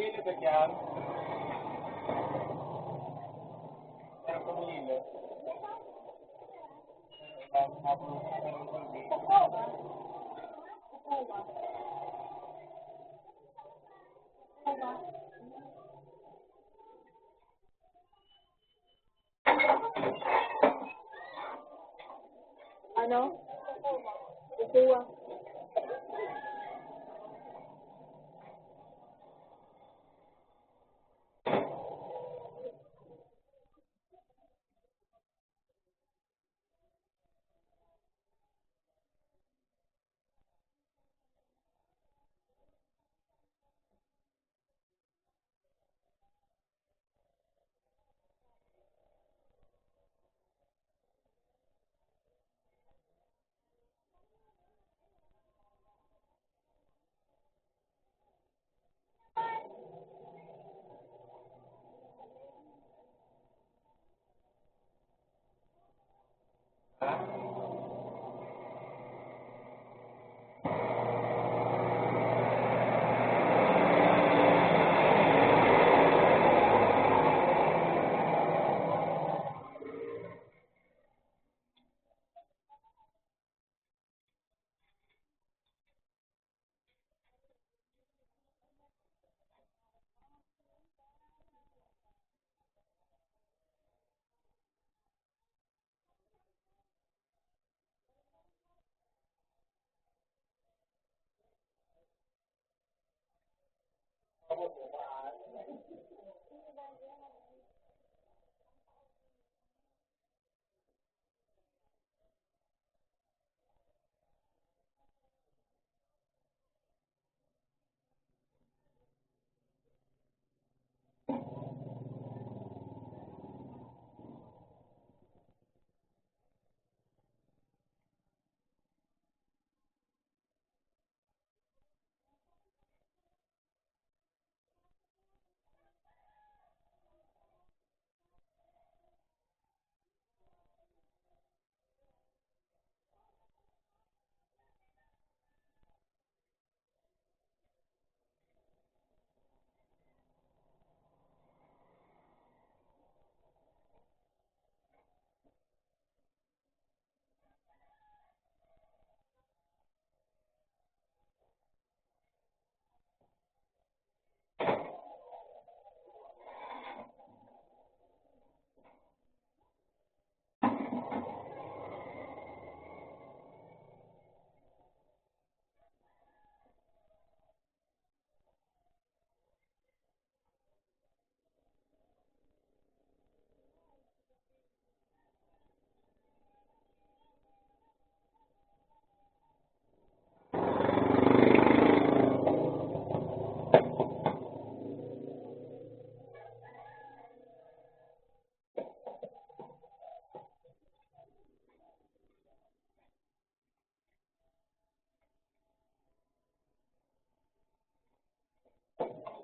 Pumili ba dyan? Pero pumili. Ano? Kukuha.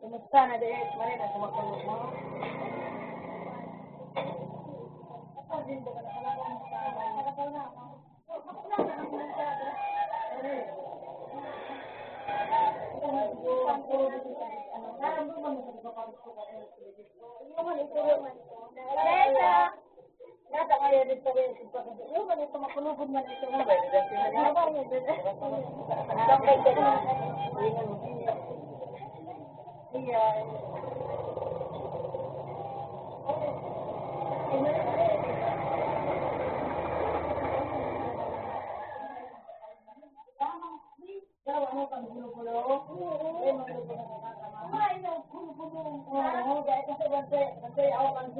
Kumusta na din? Mali na kumakulong mo. Ako din ba ka nakalaman mo sa akin? Nakalaman na ako. Nakalaman na ako sa akin. Nararamdaman mo sa pagkakaroon ko ka ng pilitis ko. Yung man ito naman ito. Teresa! Nasa kaya din sa rin sa pagkakaroon. Yung man ito makulugod man ito. Habang mo din. Ang kay ka na. Ayan. Daw, ano kang gulo-gulo? Ay, magulo-gulo. Ay, no, gulo-gulo. Oo, dahil kasi bantay ako kang